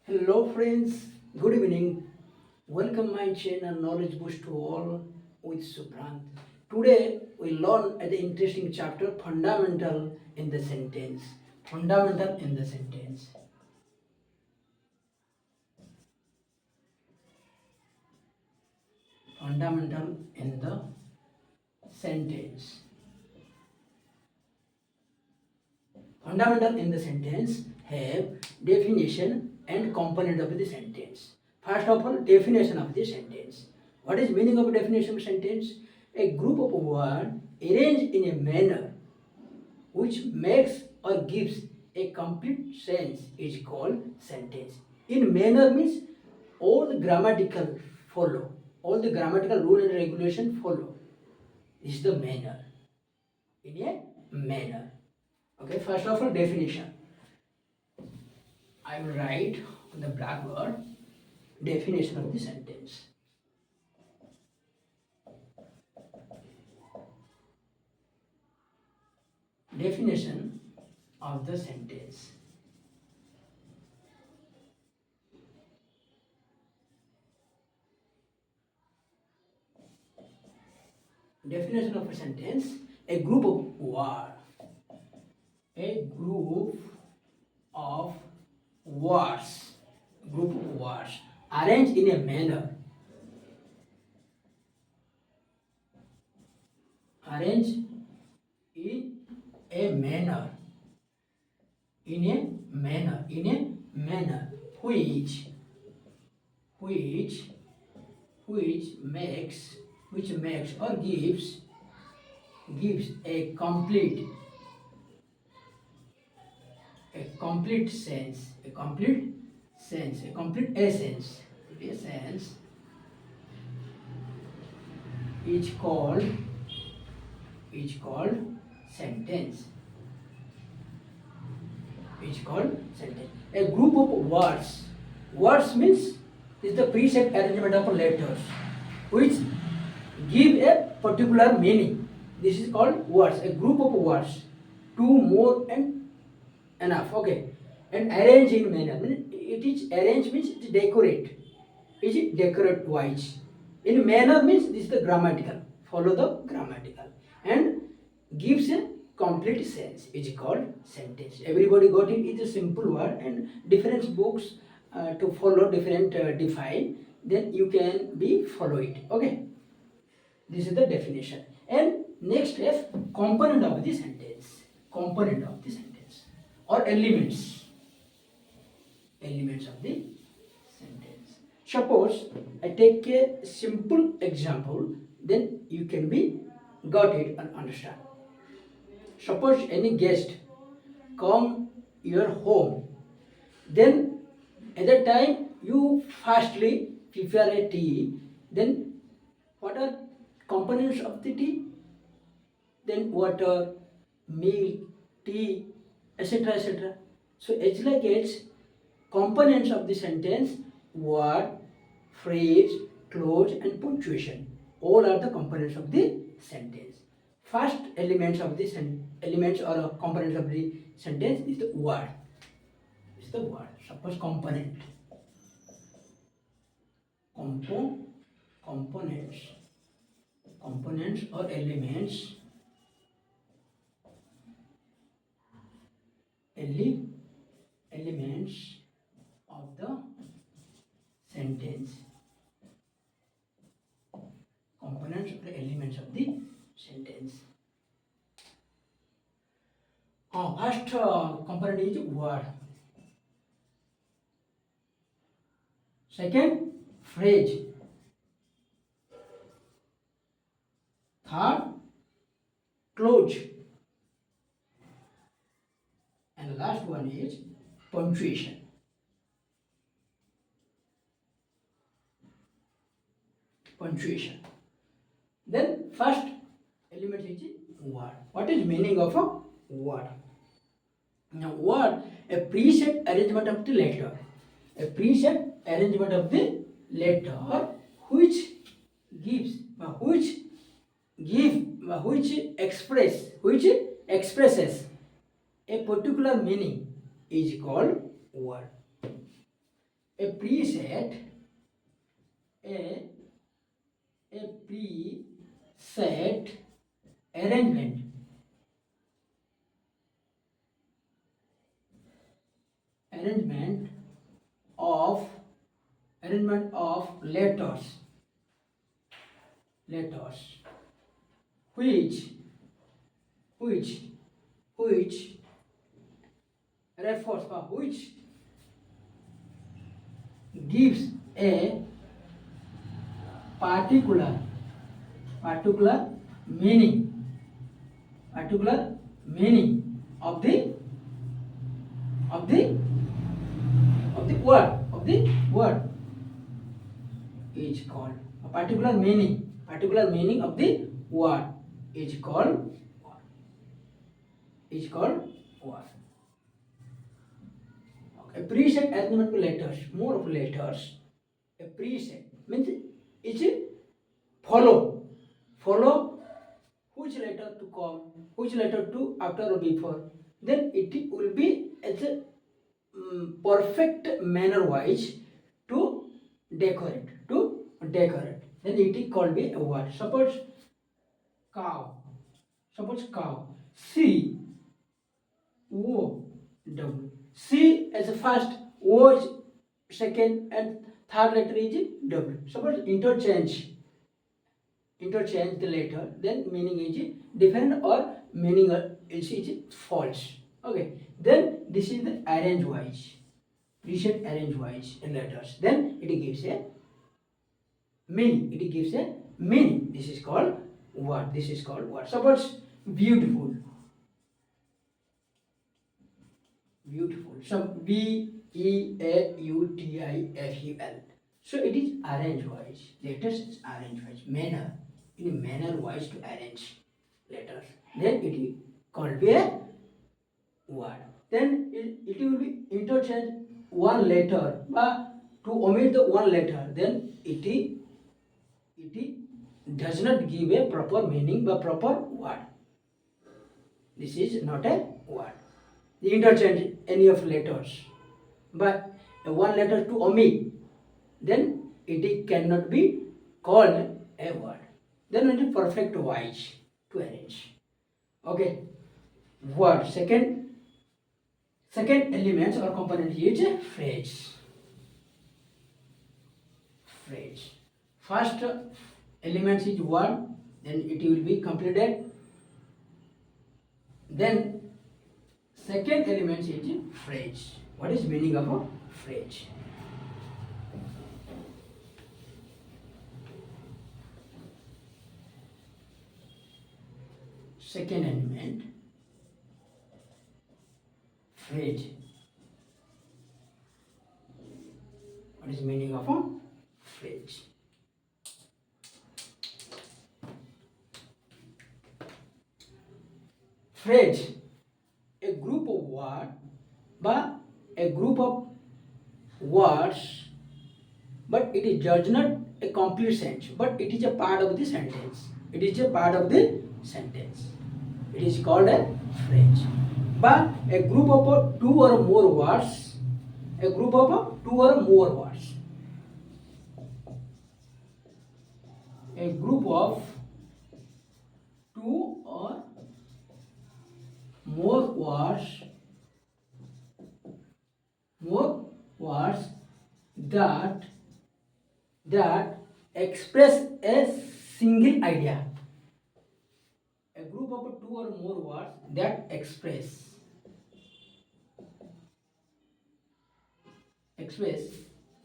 Hello friends, good evening. Welcome my channel Knowledge Boost to all with Suprant. Today we learn an interesting chapter Fundamental in the Sentence. Fundamental in the Sentence. Fundamental in the Sentence. Fundamental in the sentence have definition and component of the sentence. First of all, definition of the sentence. What is meaning of definition of sentence? A group of words arranged in a manner which makes or gives a complete sense is called sentence. In manner means all the grammatical follow, all the grammatical rule and regulation follow. This is the manner. In a manner. Okay, first of all, definition. I will write on the blackboard definition of the sentence. Definition of the sentence. Definition of a sentence, a group of words. A group of words. Group of words arranged in a manner. Arranged in a manner. In a manner. In a manner. Which makes or gives a complete sense, a complete essence is called sentence. Is called sentence. A group of words. Words means is the preset arrangement of letters which give a particular meaning. This is called words. A group of words. Two, more, and enough. Okay. And arrange in manner. It is arrange means it is decorate. Is it decorate wise? In manner means this is the grammatical. Follow the grammatical. And gives a complete sense is called sentence. Everybody got it. It's a simple word and different books to follow different define. Then you can be follow it. Okay. This is the definition. And next is component of the sentence. Component of the sentence or elements. Elements of the sentence. Suppose I take a simple example, then you can be got it and understand. Suppose any guest come your home, then at that time you firstly prepare a tea. Then what are components of the tea? Then water, milk, tea, etc. etc. So it's like it's components of the sentence word, phrase, clause, and punctuation. All are the components of the sentence. First elements of the elements or components of the sentence is the word. Is the word. Suppose component. Components. Components or elements. Elements of the sentence. Components or elements of the sentence. First component is word. Second, phrase. Third, clause. And the last one is punctuation. Punctuation. Then first element is word. What is meaning of a word? Now word, a preset arrangement of the letter. A preset arrangement of the letter which gives which expresses a particular meaning is called word. a preset, a preset arrangement arrangement of letters which which which refers or which gives a particular meaning of the word is called a particular meaning of the word is called word. A preset arrangement of letters, more of letters. A preset means it's follow which letter to come, which letter to after or before. Then it will be as a perfect manner wise to decorate. Then it is called be a word. Suppose cow. C O W. C as a first, O is second, and third letter is W. Suppose interchange the letter, then meaning is different or meaning is false. Okay. Then this is the arrange wise. Preset arrange wise in letters. Then it gives a meaning. This is called word. Suppose beautiful. So beautiful. So it is arrange wise. Letters is arrange wise. Manner wise to arrange letters. Then it is called be a word. Then it will be interchange one letter, but to omit the one letter, then it does not give a proper meaning but proper word. This is not a word. The interchange any of letters, but one letter to omit, then it cannot be called a word. Then only perfect wise to arrange. Okay. Word. Second elements or component is phrase. First element is word, then it will be completed. Then second element is phrase. What is meaning of a phrase? Second element, phrase. What is meaning of a phrase? Phrase, a group of words, but a group of words, but it does not a complete sentence, but it is a part of the sentence. It is called a phrase. But a group of two or more words, a group of two or more words, a group of two or more words that express a single idea. A group of two or more words that express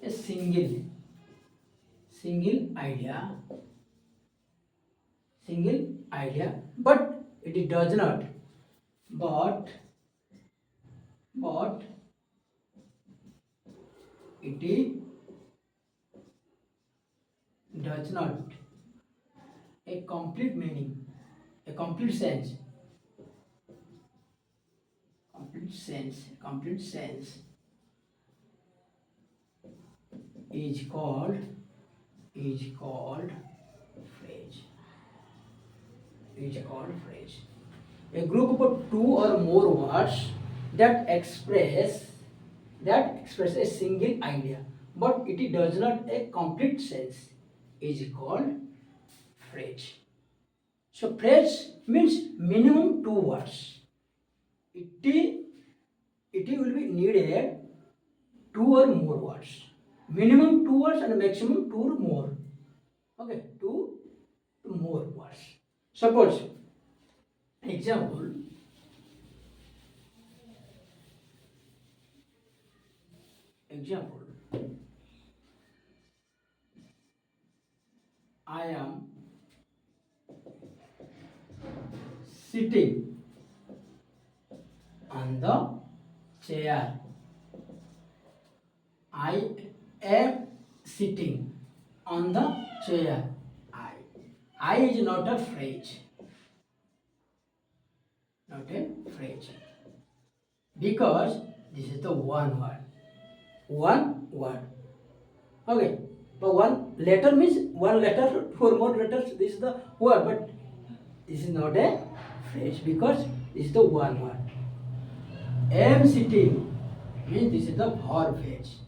a single idea, but it does not it does not a complete meaning, a complete sense is called phrase. A group of two or more words that express a single idea. but it does not a complete sense is called phrase. So phrase means minimum 2 words. It will be needed 2 or more words. Minimum 2 words and maximum 2 or more. Okay, 2 more words. Suppose example. I am sitting on the chair. I am sitting on the chair. I is not a phrase. Not a phrase. Because this is the one word. One word. Okay. But one letter means one letter, 4 more letters. This is the word. But this is not a phrase because this is the one word. Am sitting means this is the verb phrase.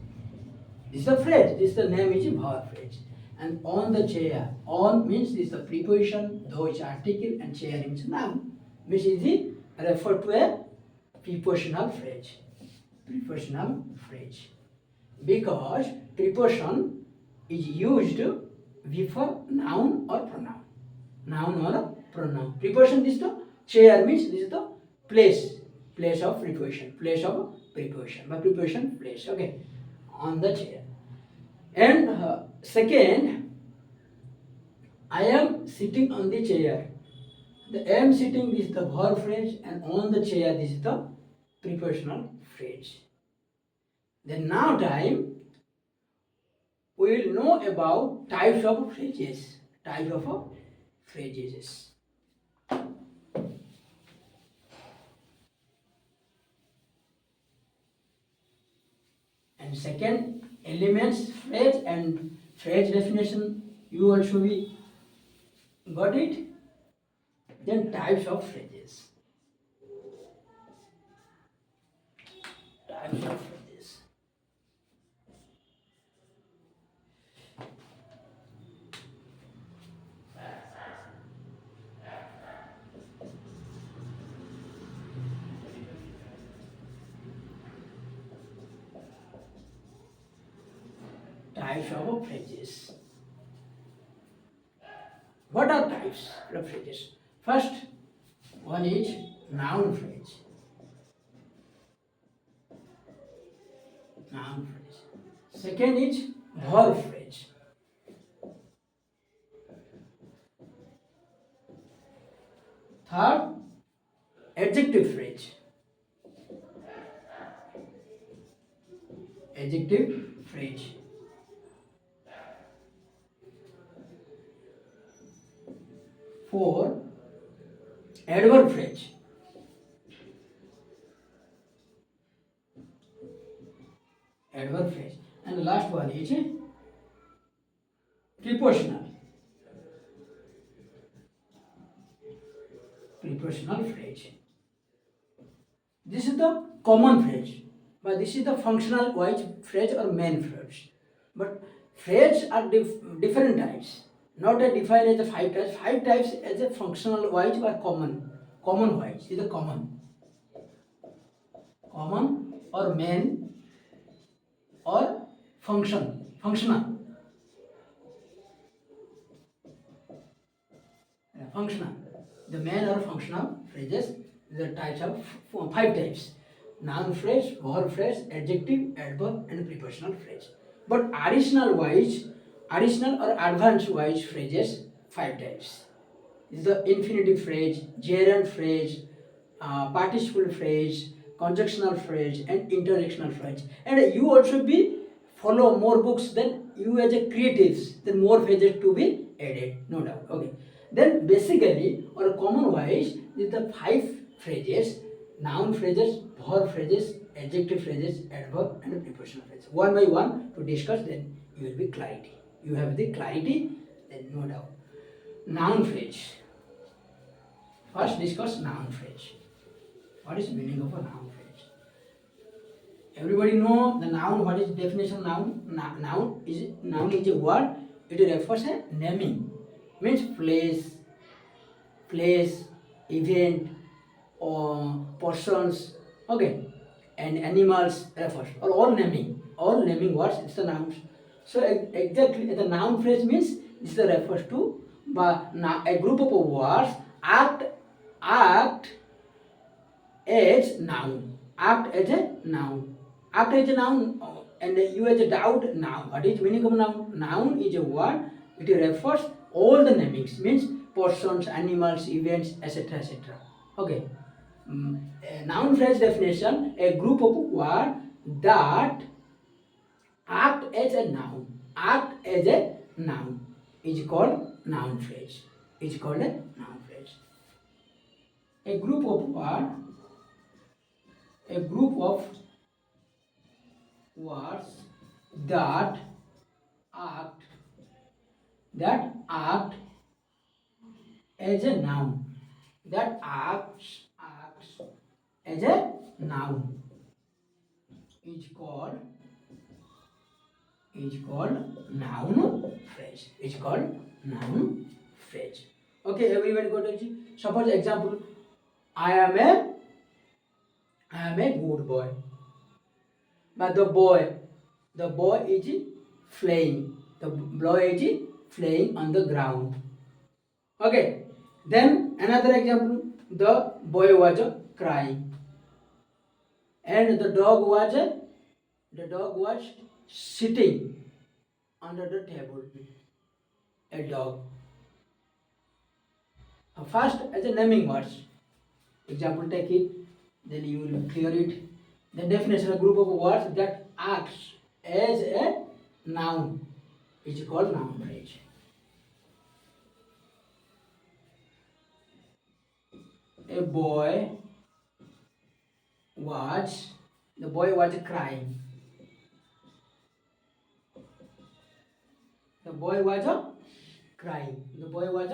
This is the phrase. This is the name is verb phrase. And on the chair. On means this is the preposition, though it's article, and chair means noun. Which is the refer to a prepositional phrase. Prepositional phrase. Because preposition is used before noun or pronoun. Noun or pronoun. Preposition is the chair means this is the place. Place of preposition. Place of preposition. By preposition place. Okay. On the chair. And second, I am sitting on the chair. The am sitting this is the verb phrase, and on the chair this is the prepositional phrase. Then now time we will know about types of phrases. Types of phrases. And second, elements, phrase and phrase definition. You also be got it. Then types of phrases. Types of phrases. Types of phrases. What are types of phrases? First one is noun phrase. Noun phrase. Second is verb phrase. Third, adjective phrase. Adjective phrase. Four, adverb phrase. Adverb phrase. And the last one is prepositional. Prepositional phrase. This is the common phrase, but this is the functional wise phrase or main phrase. But phrases are different types. Not a defined as a 5 types. 5 types as a functional wise or common. Common wise is the common. Common or main or functional. Functional. The main or functional phrases, the types of 5 types. Noun phrase, verb phrase, adjective, adverb, and prepositional phrase. But additional or advanced wise phrases, 5 types. This is the infinitive phrase, gerund phrase, participle phrase, conjunctional phrase, and interjectional phrase. And you also be follow more books than you as a creatives, then more phrases to be added, no doubt. Okay. Then basically or common wise is the 5 phrases: noun phrases, verb phrases, adjective phrases, adverb, and prepositional phrases. One by one to discuss, then you will be clarity. You have the clarity, then no doubt. Noun phrase. First discuss noun phrase. What is the meaning of a noun phrase? Everybody know the noun. What is definition of noun? Noun is a word. It refers a naming. Means place, event, or persons. Okay, and animals refers. Or all naming words. It's the nouns. So exactly the noun phrase means this refers to a group of words act as noun. Act as a noun. Act as a noun, and you as a doubt noun. What is meaning of noun? Noun is a word. It refers all the namings. Means persons, animals, events, etc. etc. Okay. A noun phrase definition: a group of words that act as a noun. Act as a noun is called noun phrase. Is called a noun phrase. A group of words. A group of words that act act as a noun, that acts as a noun is called noun phrase. Is called noun phrase. Okay, everyone got it. Suppose example, I am a good boy. But the boy is playing. The boy is playing on the ground. Okay. Then another example, the boy was crying, and the dog was sitting under the table. A dog. First, as a naming words. Example, take it. Then you will clear it. The definition: a group of words that acts as a noun is called noun phrase. A boy was crying. The boy was crying. The boy was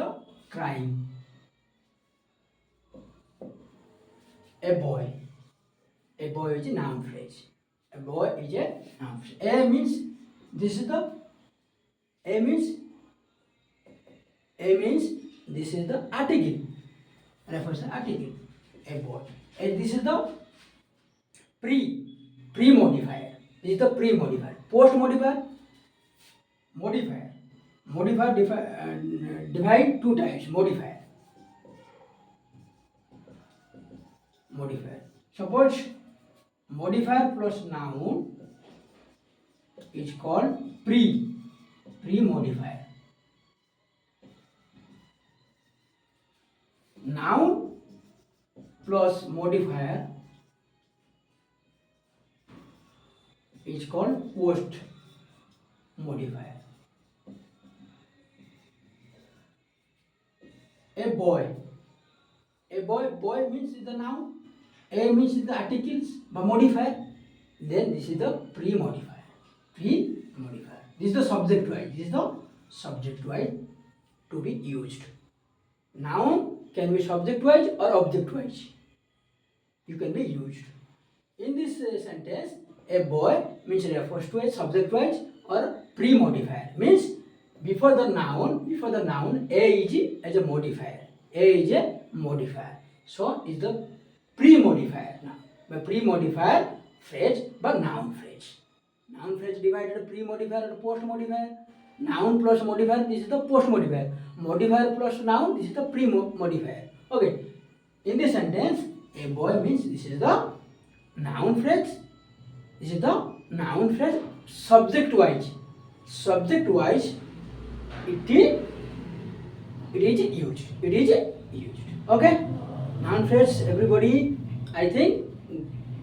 crying. A boy. A boy is a noun phrase. A boy is a noun phrase. A means this is the A means this is the article. Refers to article. A boy. And this is the pre modifier. This is the pre modifier. Post modifier. Modifier. Divide two types. Modifier. Suppose modifier plus noun is called pre modifier. Noun plus modifier is called post modifier. A boy means the noun. A means the articles, but modifier. Then this is the pre modifier. This is the subject wise. To be used. Noun can be subject wise or object wise. You can be used. In this sentence, a boy means refers to a subject wise or pre modifier. Means before the noun, a is as a modifier. A is a modifier. So is the pre-modifier now. By pre-modifier phrase, but noun phrase. Noun phrase divided pre-modifier and post-modifier. Noun plus modifier, this is the post-modifier. Modifier plus noun, this is the pre-modifier. Okay. In this sentence, a boy means this is the noun phrase. This is the noun phrase subject wise. Subject wise, it is used. Okay. Noun phrase, everybody, I think,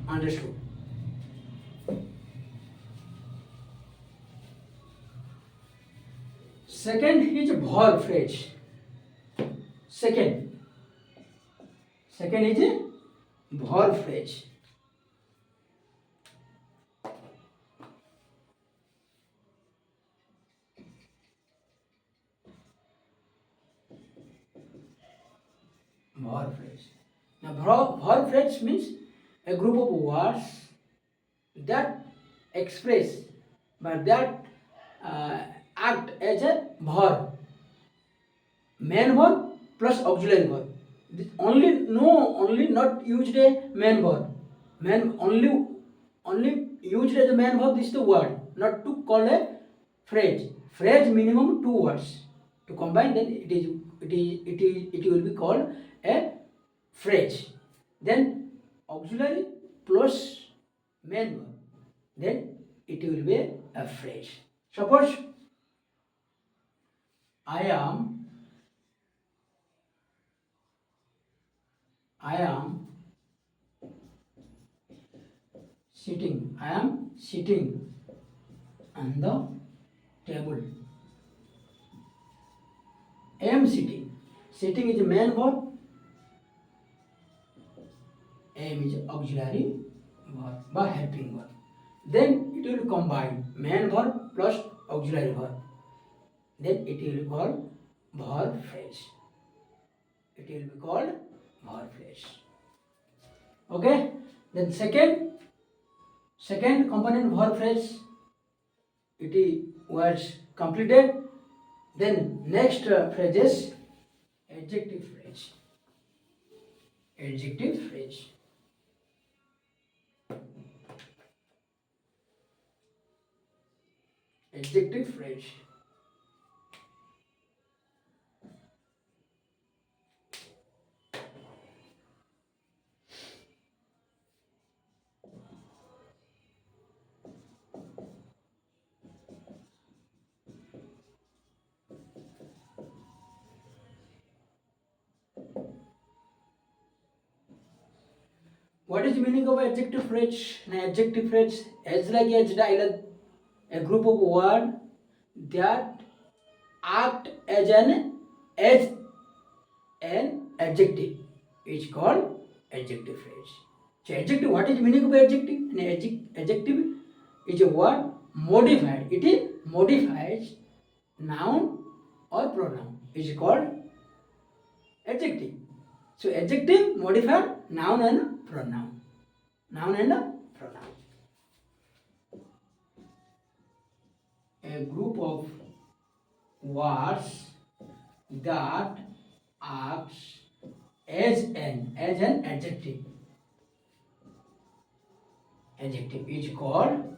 understood. Second is verb phrase. Second is verb phrase. Verb phrase. Now, verb phrase means a group of words that express, but that act as a verb, main verb plus auxiliary verb. Only not used a main verb. Man only used as a main verb. This is the word, not to call a phrase. Phrase minimum 2 words. To combine, then it will be called a phrase. Then auxiliary plus main verb. Then it will be a phrase. Suppose I am sitting. I am sitting on the table. I am sitting. Sitting is a main verb. Am is auxiliary verb by helping verb. Then it will combine main verb plus auxiliary verb. Then it will be called verb phrase. It will be called verb phrase. Okay. Then second component verb phrase. It was completed. Then next phrase is adjective phrase. Adjective phrase. Adjective phrase. What is the meaning of adjective phrase? An adjective phrase is like a dialogue, a group of words that act as an adjective is called adjective phrase. So adjective, what is the meaning of adjective? An adjective is a word modified. It modifies noun or pronoun. It is called adjective. So adjective modifies noun and pronoun. Noun and pronoun. A group of words that acts as an adjective. Adjective is called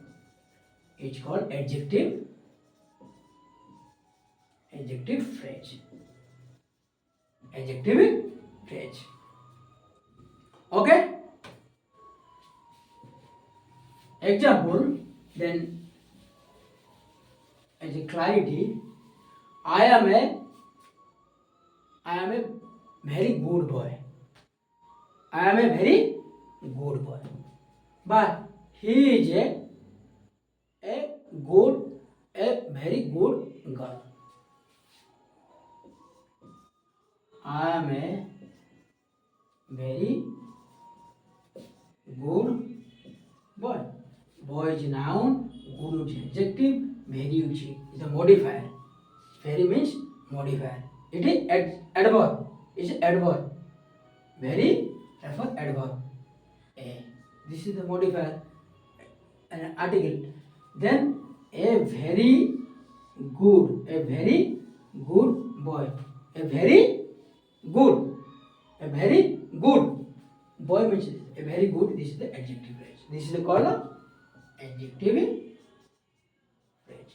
adjective phrase. Adjective phrase. Okay. Example. Then as a clarity, I am a very good boy. I am a very good boy. But he is a very good girl. I am a very good boy. Boy is noun, good is adjective, very is a modifier. Very means modifier. It is adverb. It's adverb. Very refer adverb. This is the modifier, an article. Then a very good boy. A very good boy means a very good. This is the adjective phrase. This is called adjective phrase.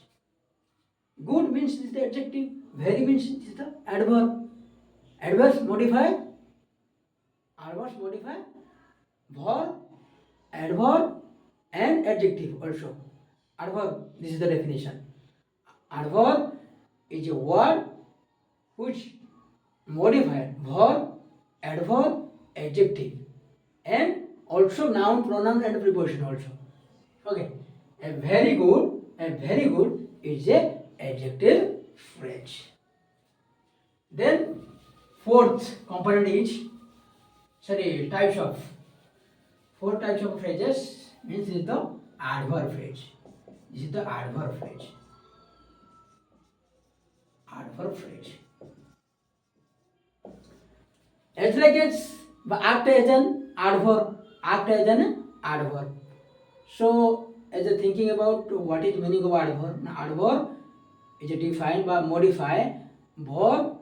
Good means this is the adjective. Very means this is the adverb. Adverbs modify verb, adverb and adjective also. Adverb, this is the definition. Adverb is a word which modify verb, adverb, adjective and also noun, pronoun and preposition also. Okay. A very good is a adjective phrase. Then fourth component is four types of phrases means is the adverb phrase. This is the adverb phrase. Adverb phrase. As like it's act as an adverb. Act as an adverb. So, as a thinking about what is meaning of adverb, now adverb is defined by modify verb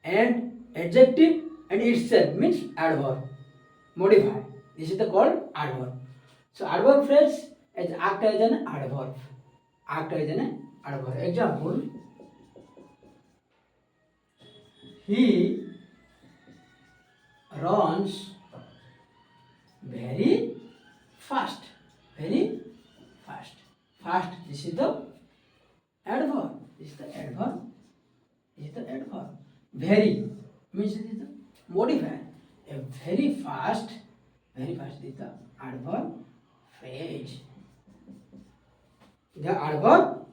and adjective and itself means adverb. Modify. This is the called adverb. So adverb phrase is act as an adverb. Act as an adverb. Example: he runs very fast. Very fast. Fast. This is the adverb. This is the adverb. This is the adverb. Very means it is the modifier. A very fast. Very fast is the adverb phrase. The adverb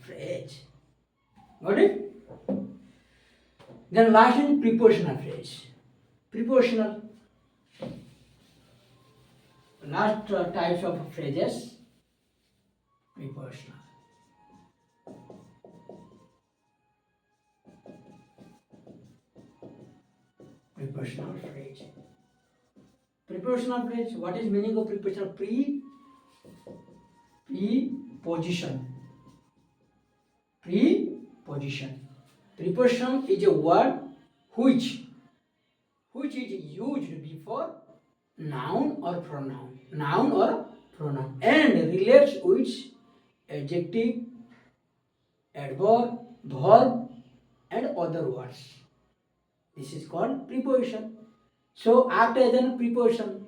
phrase. Got it? Then last is prepositional phrase. Prepositional. Last types of phrases. Prepositional. Prepositional phrase. Prepositional phrase. What is meaning of prepositional? Preposition. Preposition. Preposition is a word which is used before noun or pronoun. Noun or pronoun. And relates with adjective, adverb, verb and other words. This is called preposition. So act as a preposition.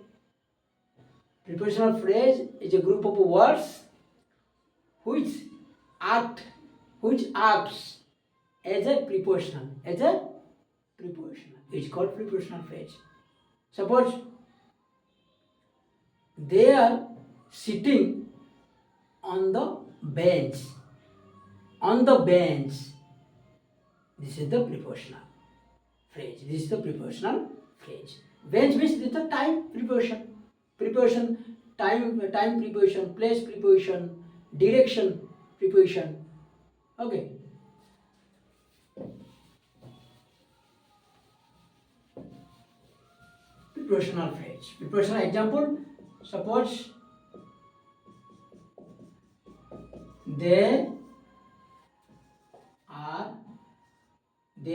Prepositional phrase is a group of words which acts as a prepositional. It's called prepositional phrase. Suppose they are sitting on the bench. On the bench. This is the prepositional phrase. This is the prepositional phrase. Bench means this is the time preposition. Preposition, time preposition, place preposition, direction preposition. Okay. Prepositional phrase. Prepositional example. Suppose they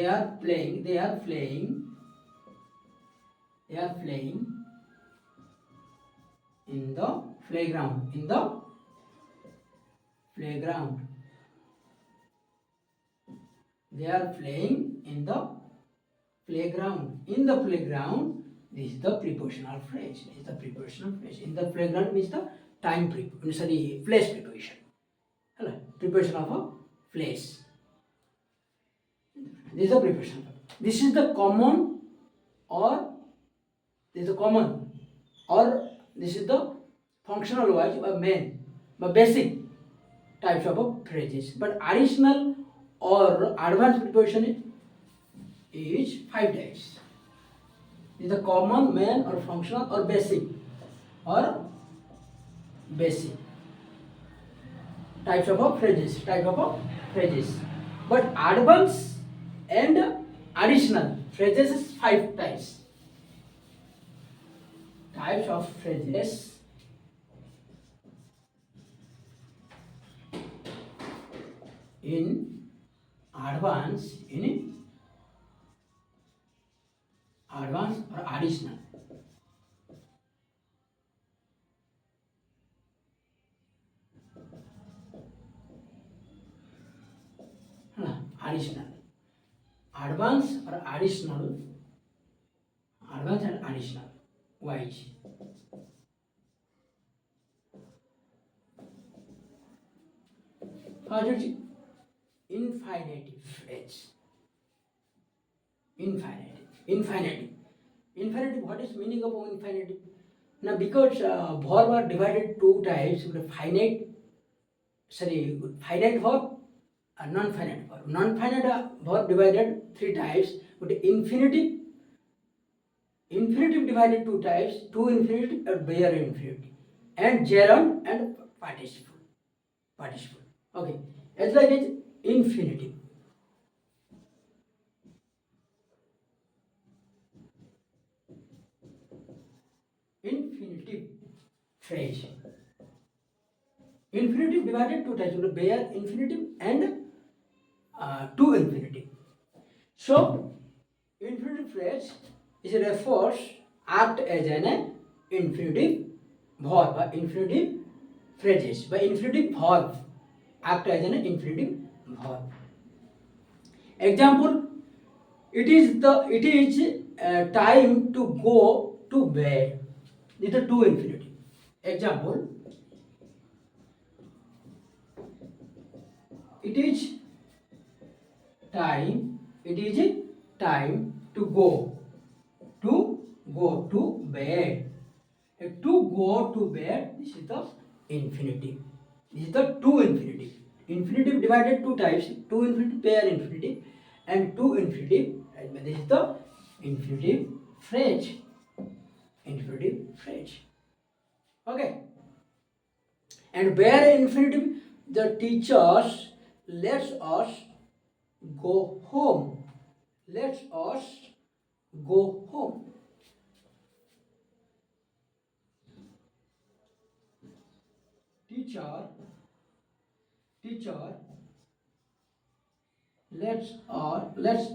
are playing in the playground. They are playing in the playground. In the playground, this is the prepositional phrase. In the playground means the place preposition. Hello, preposition of a place. This is the preposition. This is the common or this is the functional wise or main, but basic types of phrases. But additional or advanced preposition is 5 types. This is the common, main or functional or basic types of phrases. But advanced and additional phrases is 5 types. Types of phrases in advance or additional. Additional. Advance or additional. Advance and additional. Wise. First is infinitive phrase. Infinitive. What is meaning of infinitive? Now, because verb are divided 2 types, finite verb and non-finite verb. Non-finite verb divided 3 types, but infinitive divided 2 types, 2 infinitive and bare infinitive, and gerund and participle. Okay, as like as infinitive. phrase. Infinitive divided two types, bare infinitive and to infinitive. So, infinitive phrase is refers act as an infinitive verb by infinitive phrases by infinitive verb act as an infinitive verb. Example: it is time to go to bed. These are two infinitive. Example: it is time. It is time to go to bed. To go to bed. This is the infinitive. This is the two infinitive. Infinitive divided two types. Two infinitive, pair infinitive, and two infinitive. This is the infinitive phrase. Infinitive phrase. Okay. And bare infinitive, the teachers lets us go home. Lets us go home. Teacher lets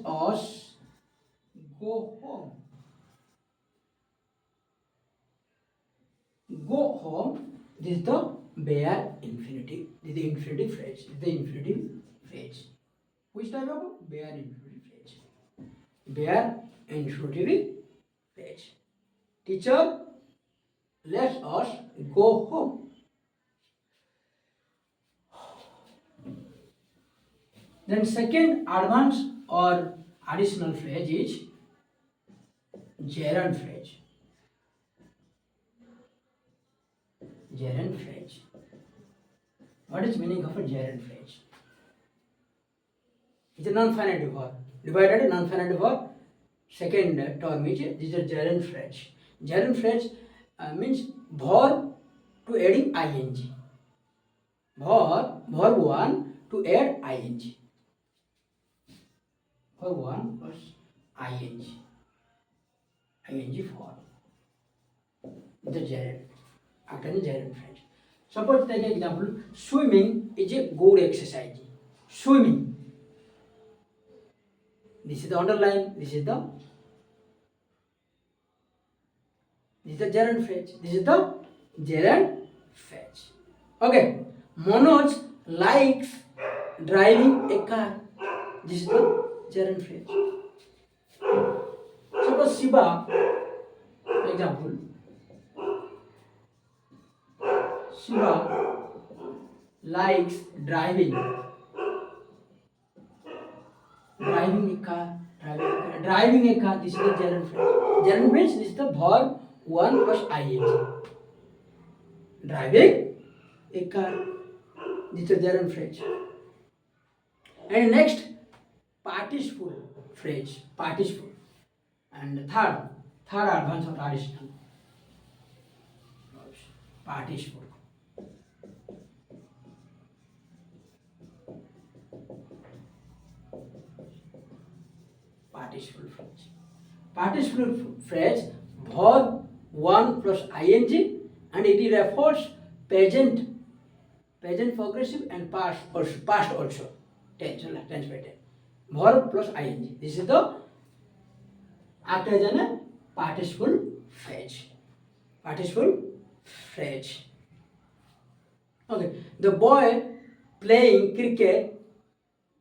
us go home. Go home. This is the bare infinitive. This is the infinitive phrase. This is the infinitive phrase. Which type of bare infinitive phrase? Bare infinitive phrase. Teacher lets us go home. Then second advanced or additional phrase is gerund phrase. Gerund phrase. What is meaning of a gerund phrase? It's a non-finite verb. Divided non-finite verb. Second term is this is a gerund phrase. Gerund phrase means verb to adding ing. Verb one to add ing. Verb one plus ing. Ing form. The gerund. After the gerund phrase. Suppose take an example. Swimming is a good exercise. Swimming. This is the underline. This is the gerund phrase. This is the gerund phrase. Okay. Manoj likes driving a car. This is the gerund phrase. Suppose Shiva, example. Shiva likes driving a car. Driving a car. This is the gerund phrase. Gerund means this is the verb one plus ing. Driving a car. This is the gerund phrase. And next, participle phrase. Participle. And third advance or additional. Participle. Participle phrase. Participle phrase, verb one plus ing, and it refers present progressive and past also. Tense by tense. Verb plus ing. This is the act as a participle phrase. Participle phrase. Okay. The boy playing cricket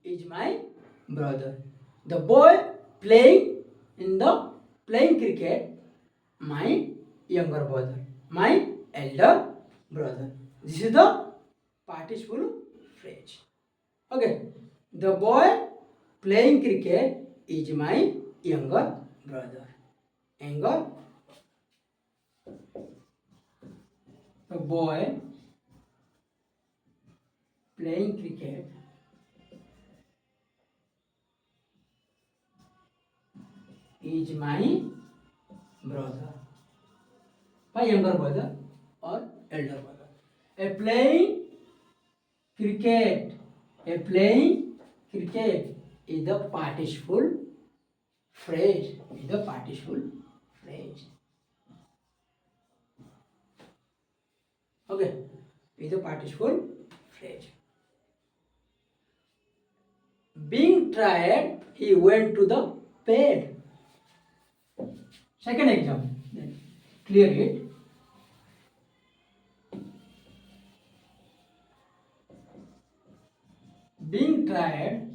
is my brother. The boy playing cricket, my younger brother, my elder brother. This is the participle phrase. Okay. The boy playing cricket is my younger brother. The boy playing cricket is my brother. My younger brother or elder brother. A playing cricket is the participle phrase. Okay, is a participle phrase. Being tired, he went to the bed. Second example, then clear it. Being tired,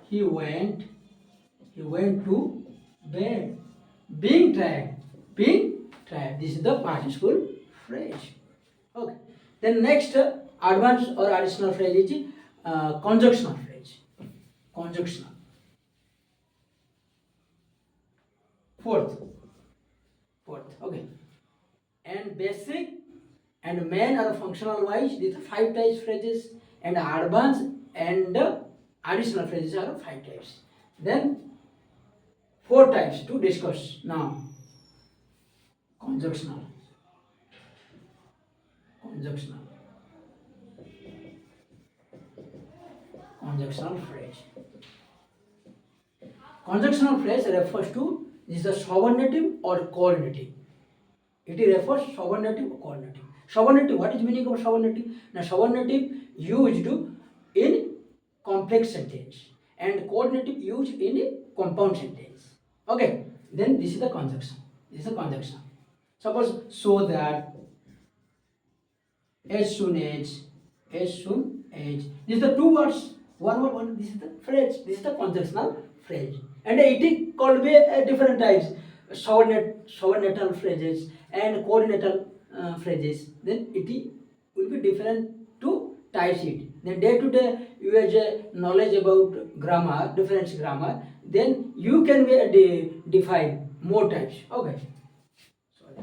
he went to bed. Being tired, this is the participle phrase. Okay. Then next advanced or additional phrase is conjunctional phrase. Conjunctional. Fourth. Okay. And basic and main are functional wise. These are 5 types phrases, and advanced and additional phrases are 5 types. Then 4 types to discuss now. Conjunctional. Conjunctional. Conjunctional phrase. Conjunctional phrase refers to is the subordinative or coordinative. It refers subordinative or coordinative. Subordinative, what is meaning of subordinative? Now subordinative used in complex sentence and coordinative used in compound sentence. Okay, then this is the conjunction. This is the conjunction. Suppose so that, as soon as, This is the two words. One. This is the phrase. This is the conjunctional phrase, and it is called by different types: subordinatal phrases and coordinatal phrases. Then it will be different to types it. Then day to day you have knowledge about grammar, different grammar. Then you can define more types. Okay. Sorry.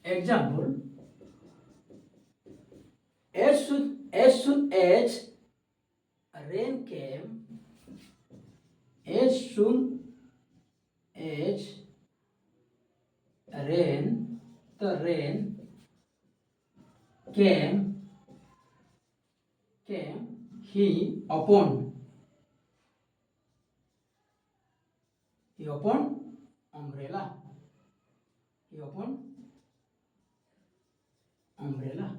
Example. As soon as rain came, as soon as the rain came, he opened umbrella. He opened umbrella.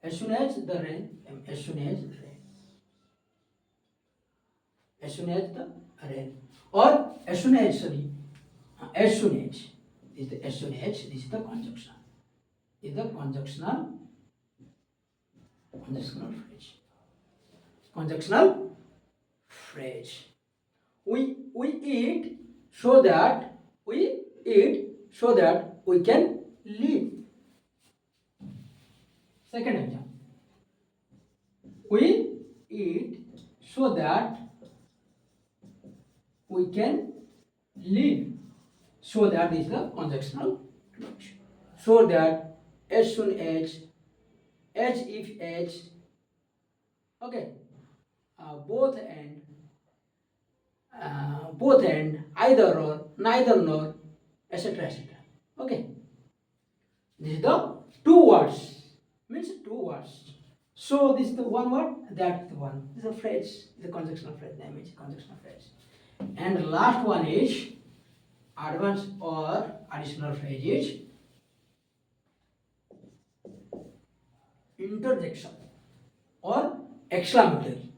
As soon as the rain came, as soon as the rain, or as soon as is the this is the conjunction. Is the conjunctional phrase. Conjunctional phrase. We eat so that we can live. Second example. We eat so that we can live. So that is the conjunctional phrase. So that, as soon as if as, okay, both and, either or, neither nor, etc. Okay, this is the two words, means two words. So this is the one word, that is the one. This is a phrase, the conjunctional phrase, name is conjunctional phrase. And the last one is advanced or additional phrase is interjection or exclamatory.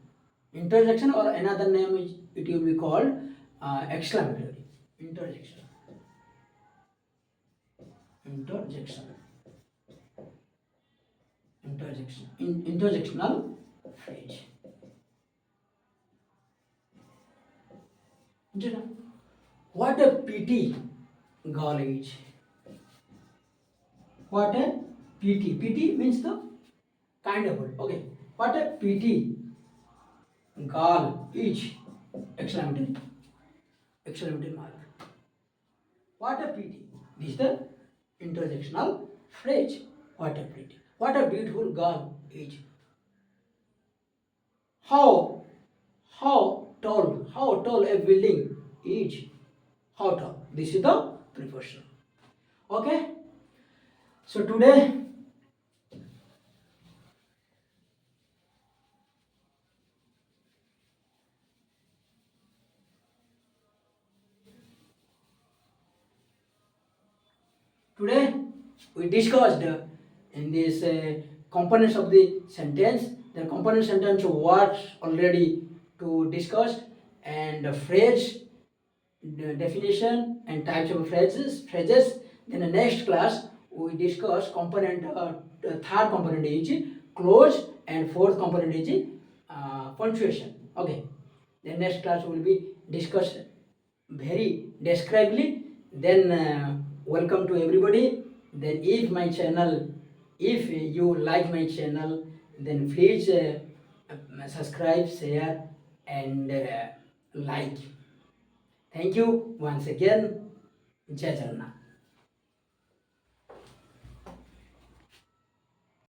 Interjection, or another name is, it will be called exclamatory. Interjection. Interjectional phrase. What a pity girl is. What a pity. Pity means the kind of word. Okay. What a pity girl is. Exclamatory mark. What a pity. This is the interjectional phrase. What a pity. What a beautiful girl is. How tall a building is. How tall. This is the preposition. Okay. So today we discussed in this components of the sentence. The component sentence words already to discussed, and the phrase, the definition and types of phrases. Then the next class we discuss component. The third component is clause, and fourth component is punctuation. Okay. The next class will be discussed very describedly. Then welcome to everybody. Then if my channel, if you like my channel, then please subscribe, share, and like. Thank you once again. Jai Jagannath.